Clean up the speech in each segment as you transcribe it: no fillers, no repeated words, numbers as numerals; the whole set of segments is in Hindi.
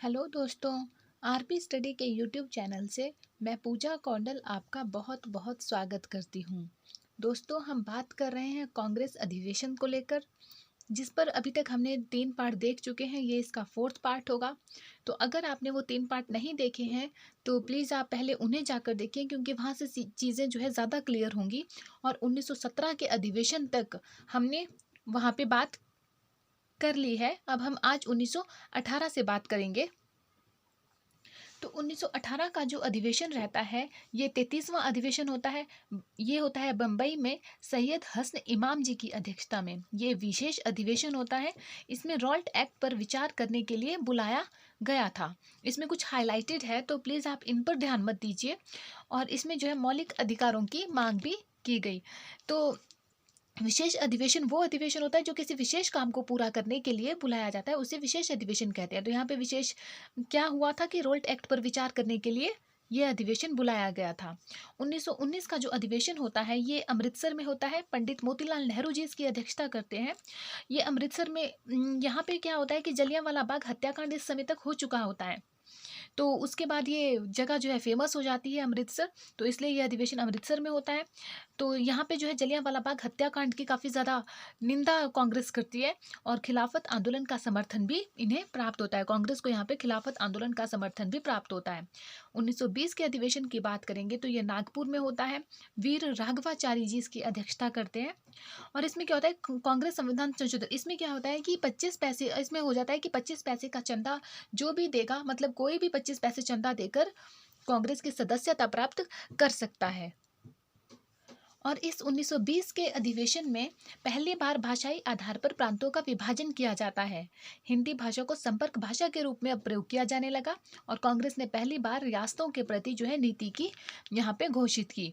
हेलो दोस्तों। आरपी स्टडी के यूट्यूब चैनल से मैं पूजा कौंडल आपका बहुत बहुत स्वागत करती हूँ। दोस्तों, हम बात कर रहे हैं कांग्रेस अधिवेशन को लेकर, जिस पर अभी तक हमने 3 पार्ट देख चुके हैं। ये इसका 4th पार्ट होगा। तो अगर आपने वो 3 पार्ट नहीं देखे हैं तो प्लीज़ आप पहले उन्हें जाकर देखें, क्योंकि वहाँ से चीज़ें जो है ज़्यादा क्लियर होंगी। और 1917 के अधिवेशन तक हमने वहाँ पे बात कर ली है। अब हम आज 1918 से बात करेंगे। तो 1918 का जो अधिवेशन रहता है, ये 33वां अधिवेशन होता है। ये होता है बम्बई में सैयद हसन इमाम जी की अध्यक्षता में। ये विशेष अधिवेशन होता है। इसमें रॉल्ट एक्ट पर विचार करने के लिए बुलाया गया था। इसमें कुछ हाईलाइटेड है, तो प्लीज़ आप इन पर ध्यान मत दीजिए। और इसमें जो है मौलिक अधिकारों की मांग भी की गई। तो विशेष अधिवेशन वो अधिवेशन होता है जो किसी विशेष काम को पूरा करने के लिए बुलाया जाता है, उसे विशेष अधिवेशन कहते हैं। तो यहाँ पे विशेष क्या हुआ था कि रोल्ट एक्ट पर विचार करने के लिए ये अधिवेशन बुलाया गया था। 1919 का जो अधिवेशन होता है ये अमृतसर में होता है। पंडित मोतीलाल नेहरू जी इसकी अध्यक्षता करते हैं। ये अमृतसर में यहाँ पे क्या होता है कि जलियांवाला बाग हत्याकांड इस समय तक हो चुका होता है। तो उसके बाद ये जगह जो है फेमस हो जाती है अमृतसर, तो इसलिए ये अधिवेशन अमृतसर में होता है। तो यहाँ पे जो है जलियांवाला बाग हत्याकांड की काफ़ी ज़्यादा निंदा कांग्रेस करती है, और खिलाफत आंदोलन का समर्थन भी इन्हें प्राप्त होता है। कांग्रेस को यहाँ पे खिलाफत आंदोलन का समर्थन भी प्राप्त होता है। 1920 के अधिवेशन की बात करेंगे तो ये नागपुर में होता है। वीर राघवाचारी जी इसकी अध्यक्षता करते हैं। और इसमें क्या होता है, कांग्रेस संविधान संशोधन, इसमें क्या होता है कि 25 पैसे, इसमें हो जाता है कि 25 पैसे का चंदा जो भी देगा, मतलब कोई भी 25 पैसे चंदा देकर कांग्रेस की सदस्यता प्राप्त कर सकता है। और इस 1920 के अधिवेशन में पहली बार भाषाई आधार पर प्रांतों का विभाजन किया जाता है। हिंदी भाषा को संपर्क भाषा के रूप में अब प्रयोग किया जाने लगा, और कांग्रेस ने पहली बार रियासतों के प्रति जो है नीति की यहाँ पे घोषित की।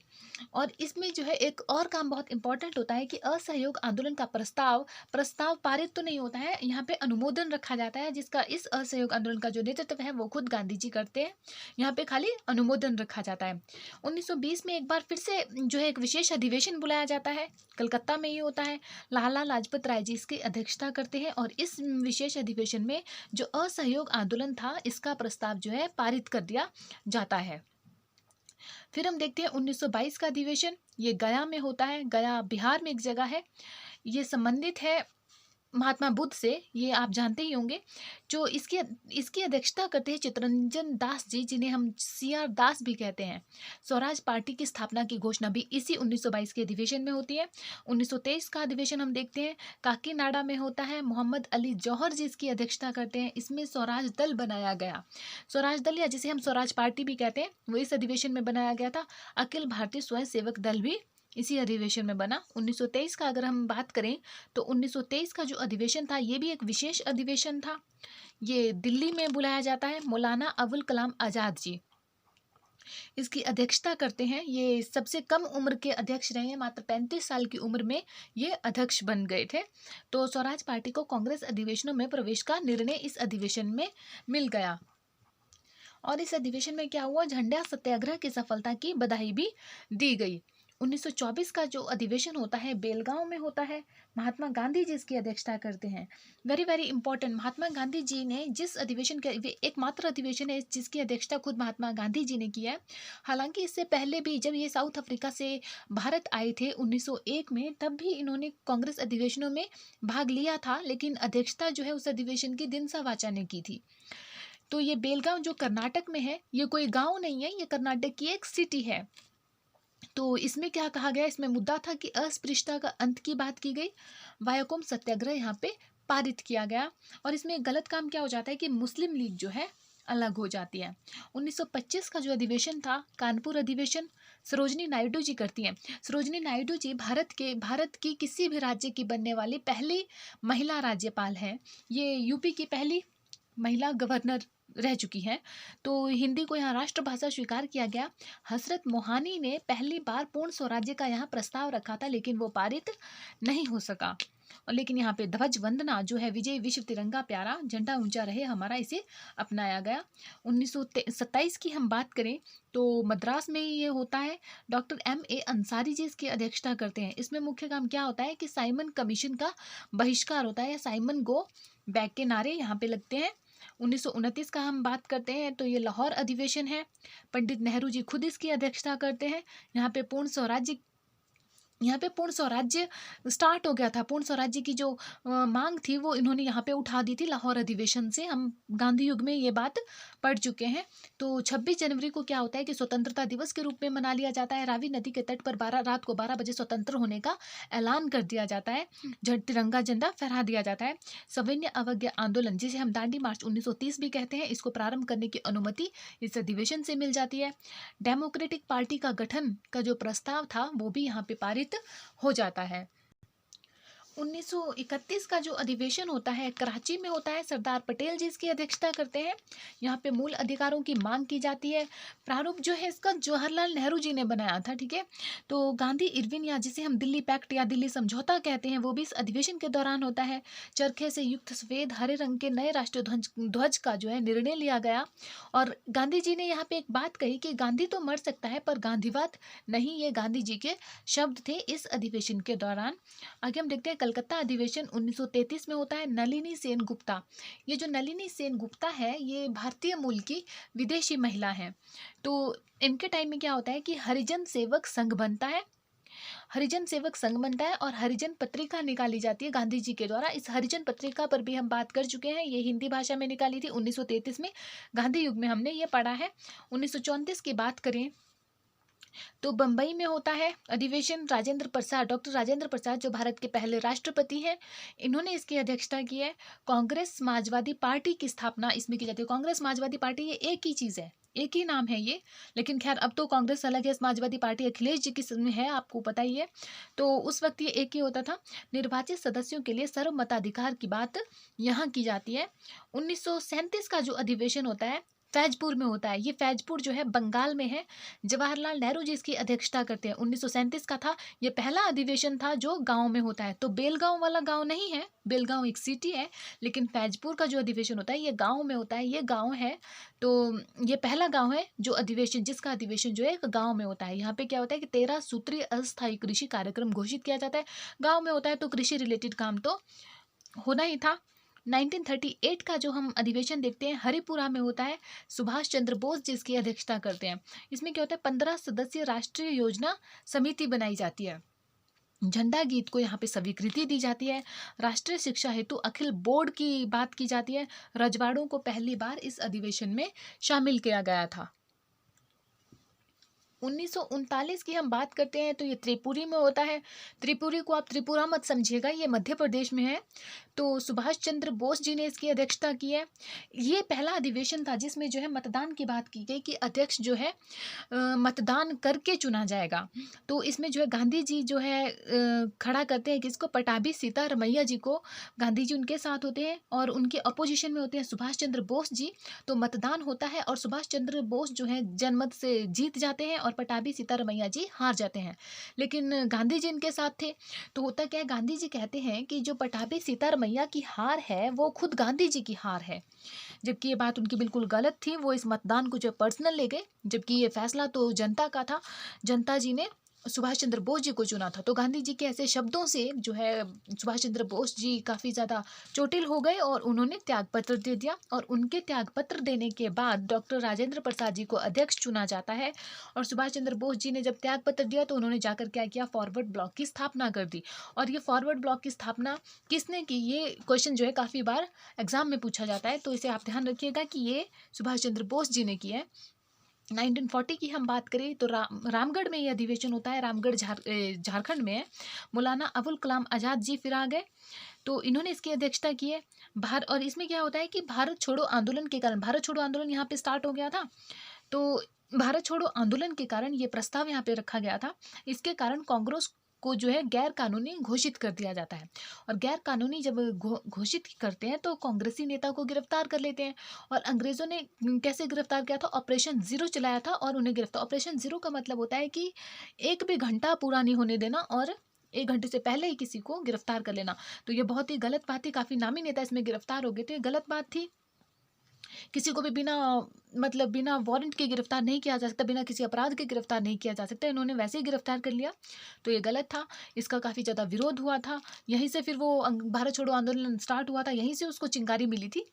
और इसमें जो है एक और काम बहुत इंपॉर्टेंट होता है कि असहयोग आंदोलन का प्रस्ताव प्रस्ताव पारित तो नहीं होता है, यहाँ पे अनुमोदन रखा जाता है, जिसका इस असहयोग आंदोलन का जो नेतृत्व है वो खुद गांधी जी करते हैं। यहाँ पे खाली अनुमोदन रखा जाता है। 1920 में एक बार फिर से जो है एक विशेष अधिवेशन बुलाया जाता है। कलकत्ता में ये होता है। लाला लाजपत राय जी इसकी अध्यक्षता करते हैं, और इस विशेष अधिवेशन में जो असहयोग आंदोलन था इसका प्रस्ताव जो है पारित कर दिया जाता है। फिर हम देखते हैं 1922 का अधिवेशन। ये गया में होता है। गया बिहार में एक जगह है। ये संबंधित है महात्मा बुद्ध से, ये आप जानते ही होंगे। जो इसकी इसकी अध्यक्षता करते हैं चित्तरंजन दास जी, जिन्हें हम CR दास भी कहते हैं। स्वराज पार्टी की स्थापना की घोषणा भी इसी 1922 के अधिवेशन में होती है। 1923 का अधिवेशन हम देखते हैं, काकीनाडा में होता है। मोहम्मद अली जौहर जी इसकी अध्यक्षता करते हैं। इसमें स्वराज दल बनाया गया। स्वराज दल, या जिसे हम स्वराज पार्टी भी कहते हैं, वो इस अधिवेशन में बनाया गया था। अखिल भारतीय स्वयं सेवक दल भी इसी अधिवेशन में बना। 1923 का अगर हम बात करें तो 1923 का जो अधिवेशन था ये भी एक विशेष अधिवेशन था। ये दिल्ली में बुलाया जाता है। मौलाना अबुल कलाम आज़ाद जी इसकी अध्यक्षता करते हैं। ये सबसे कम उम्र के अध्यक्ष रहे हैं, मात्र 35 साल की उम्र में ये अध्यक्ष बन गए थे। तो स्वराज पार्टी को कांग्रेस अधिवेशनों में प्रवेश का निर्णय इस अधिवेशन में मिल गया। और इस अधिवेशन में क्या हुआ, झंडा सत्याग्रह की सफलता की बधाई भी दी गई। 1924 का जो अधिवेशन होता है बेलगांव में होता है। महात्मा गांधी जी इसकी अध्यक्षता करते हैं। Very very important, Mahatma Gandhi ji ने जिस अधिवेशन के, एकमात्र अधिवेशन है जिसकी अध्यक्षता खुद महात्मा गांधी जी ने किया है। हालांकि इससे पहले भी जब ये साउथ अफ्रीका से भारत आए थे 1901 में, तब भी इन्होंने कांग्रेस अधिवेशनों में भाग लिया था, लेकिन अध्यक्षता जो है उस अधिवेशन की दिनसा वाचा ने की थी। तो ये बेलगांव जो कर्नाटक में है, ये कोई गांव नहीं है, ये कर्नाटक की एक सिटी है। तो इसमें क्या कहा गया, इसमें मुद्दा था कि अस्पृश्यता का अंत की बात की गई। वायाकोम सत्याग्रह यहाँ पे पारित किया गया। और इसमें गलत काम क्या हो जाता है कि मुस्लिम लीग जो है अलग हो जाती है। 1925 का जो अधिवेशन था कानपुर अधिवेशन, सरोजनी नायडू जी करती हैं। सरोजनी नायडू जी भारत की किसी भी राज्य की बनने वाली पहली महिला राज्यपाल हैं। ये यूपी की पहली महिला गवर्नर रह चुकी हैं। तो हिंदी को यहाँ राष्ट्रभाषा स्वीकार किया गया। हसरत मोहानी ने पहली बार पूर्ण स्वराज्य का यहाँ प्रस्ताव रखा था, लेकिन वो पारित नहीं हो सका। और लेकिन यहाँ पे ध्वज वंदना जो है, विजय विश्व तिरंगा प्यारा झंडा ऊंचा रहे हमारा, इसे अपनाया गया। 1927 की हम बात करें तो मद्रास में ये होता है। डॉक्टर MA अंसारी जी इसकी अध्यक्षता करते हैं। इसमें मुख्य काम क्या होता है कि साइमन कमीशन का बहिष्कार होता है, या साइमन गो बैक के नारे यहाँ पे लगते हैं। 1929 का हम बात करते हैं तो ये लाहौर अधिवेशन है। पंडित नेहरू जी खुद इसकी अध्यक्षता करते हैं। यहाँ पे पूर्ण स्वराज्य स्टार्ट हो गया था। पूर्ण स्वराज्य की जो मांग थी वो इन्होंने यहाँ पे उठा दी थी लाहौर अधिवेशन से। हम गांधी युग में ये बात पढ़ चुके हैं। तो 26 जनवरी को क्या होता है कि स्वतंत्रता दिवस के रूप में मना लिया जाता है। रावी नदी के तट पर रात को 12 बजे स्वतंत्र होने का ऐलान कर दिया जाता है। तिरंगा झंडा फहरा दिया जाता है। सविनय अवज्ञा आंदोलन, जिसे हम दांडी मार्च 1930 भी कहते हैं, इसको प्रारंभ करने की अनुमति इस अधिवेशन से मिल जाती है। डेमोक्रेटिक पार्टी का गठन का जो प्रस्ताव था वो भी यहाँ पे पारित हो जाता है। 1931 का जो अधिवेशन होता है कराची में होता है। सरदार पटेल जी इसकी अध्यक्षता करते हैं। यहाँ पे मूल अधिकारों की मांग की जाती है। प्रारूप जो है इसका जवाहरलाल नेहरू जी ने बनाया था, ठीक है। तो गांधी इरविन, या जिसे हम दिल्ली पैक्ट या दिल्ली समझौता कहते हैं, वो भी इस अधिवेशन के दौरान होता है। चरखे से युक्त सफेद हरे रंग के नए राष्ट्रीय ध्वज का जो है निर्णय लिया गया। और गांधी जी ने यहाँ पे एक बात कही कि गांधी तो मर सकता है पर गांधीवाद नहीं। ये गांधी जी के शब्द थे इस अधिवेशन के दौरान। आगे हम देखते हैं कलकत्ता अधिवेशन 1933 में होता है। नलिनी सेन गुप्ता, ये जो नलिनी सेन गुप्ता है ये भारतीय मूल की विदेशी महिला है। तो इनके टाइम में क्या होता है कि हरिजन सेवक संघ बनता है। हरिजन सेवक संघ बनता है और हरिजन पत्रिका निकाली जाती है गांधी जी के द्वारा। इस हरिजन पत्रिका पर भी हम बात कर चुके हैं। ये हिंदी भाषा में निकाली थी 1933 में। गांधी युग में हमने ये पढ़ा है। 1934 की बात करें तो बंबई में होता है अधिवेशन। डॉक्टर राजेंद्र प्रसाद जो भारत के पहले राष्ट्रपति हैं, इन्होंने इसकी अध्यक्षता की है। कांग्रेस समाजवादी पार्टी की स्थापना इसमें की जाती है। कांग्रेस समाजवादी पार्टी ये एक ही चीज़ है, एक ही नाम है ये, लेकिन खैर अब तो कांग्रेस अलग है, समाजवादी पार्टी अखिलेश जी की है, आपको पता ही है। तो उस वक्त ये एक ही होता था। निर्वाचित सदस्यों के लिए सर्वमताधिकार की बात यहाँ की जाती है। 1937 का जो अधिवेशन होता है फैजपुर में होता है। ये फैजपुर जो है बंगाल में है। जवाहरलाल नेहरू जी इसकी अध्यक्षता करते हैं। 1937 का था। ये पहला अधिवेशन था जो गांव में होता है। तो बेलगांव वाला गांव नहीं है, बेलगांव एक सिटी है, लेकिन फैजपुर का जो अधिवेशन होता है ये गांव में होता है। ये गांव है, तो ये पहला गांव है जो अधिवेशन, जिसका अधिवेशन जो है एक गांव में होता है। यहाँ पे क्या होता है कि 13 सूत्रीय अस्थायी कृषि कार्यक्रम घोषित किया जाता है। गाँव में होता है तो कृषि रिलेटेड काम तो होना ही था। 1938 का जो हम अधिवेशन देखते हैं हरिपुरा में होता है। सुभाष चंद्र बोस जिसकी अध्यक्षता करते हैं। इसमें क्या होता है 15 सदस्यीय राष्ट्रीय योजना समिति बनाई जाती है। झंडा गीत को यहाँ पे स्वीकृति दी जाती है। राष्ट्रीय शिक्षा हेतु अखिल बोर्ड की बात की जाती है। रजवाड़ों को पहली बार इस अधिवेशन में शामिल किया गया था। 1939 की हम बात करते हैं तो ये त्रिपुरी में होता है। त्रिपुरी को आप त्रिपुरा मत समझिएगा, ये मध्य प्रदेश में है। तो सुभाष चंद्र बोस जी ने इसकी अध्यक्षता की है। ये पहला अधिवेशन था जिसमें जो है मतदान की बात की गई कि अध्यक्ष जो है मतदान करके चुना जाएगा। तो इसमें जो है गांधी जी जो है खड़ा करते हैं किसको, पटाभी सीतारमैया जी को। गांधी जी उनके साथ होते हैं और उनके अपोजिशन में होते हैं सुभाष चंद्र बोस जी। तो मतदान होता है और सुभाष चंद्र बोस जो है जनमत से जीत जाते हैं और पटाभी सीतारमैया जी हार जाते हैं। लेकिन गांधी जी इनके साथ थे। तो होता क्या है, गांधी जी कहते हैं कि जो पटाभी सीतारमैया की हार है वो खुद गांधी जी की हार है, जबकि ये बात उनकी बिल्कुल गलत थी। वो इस मतदान को जो पर्सनल ले गए, जबकि ये फैसला तो जनता का था। जनता जी ने सुभाष चंद्र बोस जी को चुना था। तो गांधी जी के ऐसे शब्दों से जो है सुभाष चंद्र बोस जी काफ़ी ज़्यादा चोटिल हो गए और उन्होंने त्यागपत्र दे दिया। और उनके त्यागपत्र देने के बाद डॉक्टर राजेंद्र प्रसाद जी को अध्यक्ष चुना जाता है। और सुभाष चंद्र बोस जी ने जब त्यागपत्र दिया तो उन्होंने जाकर क्या किया, फॉरवर्ड ब्लॉक की स्थापना कर दी। और ये फॉरवर्ड ब्लॉक की स्थापना किसने की, ये क्वेश्चन जो है काफ़ी बार एग्जाम में पूछा जाता है। तो इसे आप ध्यान रखिएगा कि ये सुभाष चंद्र बोस जी ने किया है। 1940 की हम बात करें तो रामगढ़ में ये अधिवेशन होता है। रामगढ़ झारखंड में है। मौलाना अबुल कलाम आज़ाद जी फिर आ गए, तो इन्होंने इसकी अध्यक्षता की है। और इसमें क्या होता है कि भारत छोड़ो आंदोलन के कारण, भारत छोड़ो आंदोलन यहाँ पे स्टार्ट हो गया था। तो भारत छोड़ो आंदोलन के कारण ये प्रस्ताव यहाँ पे रखा गया था। इसके कारण कांग्रेस को जो है गैर कानूनी घोषित कर दिया जाता है। और गैर कानूनी जब घोषित करते हैं तो कांग्रेसी नेता को गिरफ्तार कर लेते हैं। और अंग्रेज़ों ने कैसे गिरफ्तार किया था, ऑपरेशन ज़ीरो चलाया था और उन्हें गिरफ्तार। ऑपरेशन ज़ीरो का मतलब होता है कि एक भी घंटा पूरा नहीं होने देना और 1 घंटे से पहले ही किसी को गिरफ्तार कर लेना। तो ये बहुत ही गलत बात थी। काफ़ी नामी नेता इसमें गिरफ्तार हो गए थे, गलत बात थी। किसी को भी बिना वारंट के गिरफ्तार नहीं किया जा सकता, बिना किसी अपराध के गिरफ्तार नहीं किया जा सकता। इन्होंने वैसे ही गिरफ्तार कर लिया, तो ये गलत था। इसका काफ़ी ज़्यादा विरोध हुआ था। यहीं से फिर वो भारत छोड़ो आंदोलन स्टार्ट हुआ था, यहीं से उसको चिंगारी मिली थी।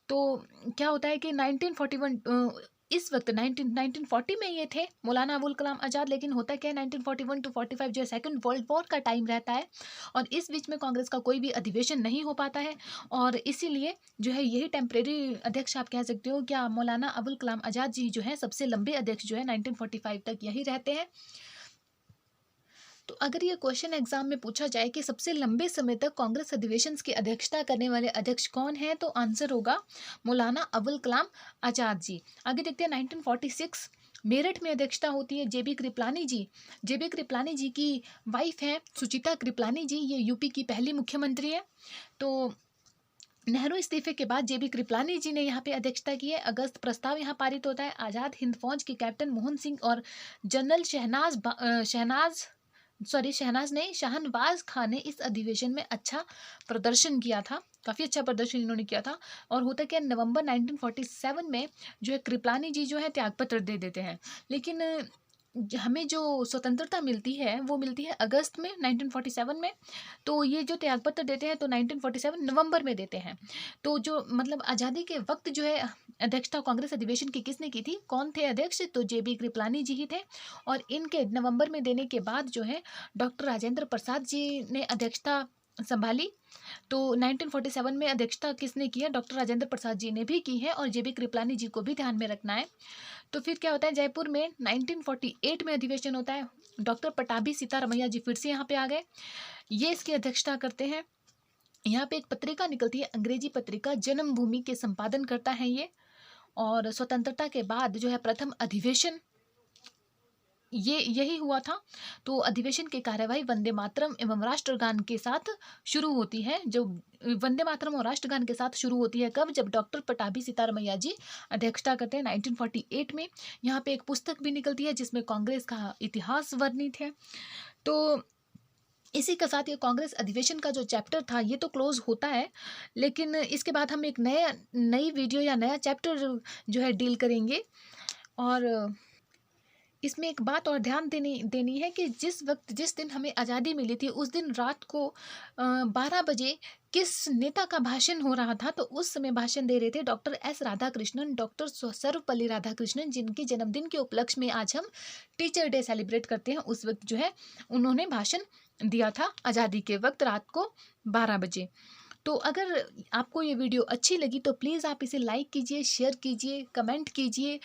तो क्या होता है कि 1941 इस वक्त 1940 में ये थे मौलाना अबुल कलाम आज़ाद, लेकिन होता क्या है 1941 टू 45 जो है सेकंड वर्ल्ड वॉर का टाइम रहता है, और इस बीच में कांग्रेस का कोई भी अधिवेशन नहीं हो पाता है, और इसीलिए जो है यही टेम्परेरी अध्यक्ष आप कह सकते हो। क्या मौलाना अबुल कलाम आज़ाद जी जो है सबसे लंबे अध्यक्ष जो है 1945 तक यही रहते हैं। तो अगर ये क्वेश्चन एग्जाम में पूछा जाए कि सबसे लंबे समय तक कांग्रेस अधिवेशन की अध्यक्षता करने वाले अध्यक्ष कौन है, तो आंसर होगा मौलाना अबुल कलाम आजाद जी। आगे देखते हैं 1946 मेरठ में अध्यक्षता होती है जेबी कृपलानी जी। जेबी कृपलानी जी की वाइफ है सुचिता कृपलानी जी, ये यूपी की पहली मुख्यमंत्री है। तो नेहरू इस्तीफे के बाद जेबी कृपलानी जी ने यहाँ पे अध्यक्षता की है। अगस्त प्रस्ताव यहाँ पारित होता है। आज़ाद हिंद फौज के कैप्टन मोहन सिंह और जनरल शहनाज नहीं शाहनवाज खान ने इस अधिवेशन में अच्छा प्रदर्शन किया था, काफ़ी अच्छा प्रदर्शन इन्होंने किया था। और होता क्या नवंबर 1947 में जो है कृपलानी जी जो है त्यागपत्र दे देते हैं, लेकिन हमें जो स्वतंत्रता मिलती है वो मिलती है अगस्त में 1947 में। तो ये जो त्यागपत्र देते हैं तो 1947 नवंबर में देते हैं। तो जो मतलब आज़ादी के वक्त जो है अध्यक्षता कांग्रेस अधिवेशन की किसने की थी, कौन थे अध्यक्ष, तो जेबी कृपलानी जी ही थे। और इनके नवंबर में देने के बाद जो है डॉक्टर राजेंद्र प्रसाद जी ने अध्यक्षता संभाली। तो 1947 में अध्यक्षता किसने की है, डॉक्टर राजेंद्र प्रसाद जी ने भी की है, और जेबी कृपलानी जी को भी ध्यान में रखना है। तो फिर क्या होता है जयपुर में 1948 में अधिवेशन होता है। डॉक्टर पटाभी सीतारमैया जी फिर से यहाँ पे आ गए, ये इसकी अध्यक्षता करते हैं। यहाँ पे एक पत्रिका निकलती है अंग्रेजी पत्रिका जन्मभूमि के संपादन करता है ये। और स्वतंत्रता के बाद जो है प्रथम अधिवेशन ये यही हुआ था। तो अधिवेशन की कार्यवाही वंदे मातरम एवं राष्ट्रगान के साथ शुरू होती है। जो वंदे मातरम और राष्ट्रगान के साथ शुरू होती है कब, जब डॉक्टर पटाभी सीतारमैया जी अध्यक्षता करते हैं 1948 में। यहाँ पे एक पुस्तक भी निकलती है जिसमें कांग्रेस का इतिहास वर्णित है। तो इसी के साथ ये कांग्रेस अधिवेशन का जो चैप्टर था ये तो क्लोज होता है, लेकिन इसके बाद हम एक नई वीडियो या नया चैप्टर जो है डील करेंगे। और इसमें एक बात और ध्यान देनी देनी है कि जिस वक्त जिस दिन हमें आज़ादी मिली थी उस दिन रात को 12 बजे किस नेता का भाषण हो रहा था, तो उस समय भाषण दे रहे थे doctor S Radhakrishnan, doctor Sarvepalli Radhakrishnan, जिनके जन्मदिन के उपलक्ष्य में आज हम टीचर डे सेलिब्रेट करते हैं। उस वक्त जो है उन्होंने भाषण दिया था आज़ादी के वक्त रात को 12 बजे। तो अगर आपको ये वीडियो अच्छी लगी तो प्लीज़ आप इसे लाइक कीजिए, शेयर कीजिए, कमेंट कीजिए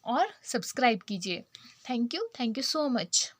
और सब्सक्राइब कीजिए। Thank you so much.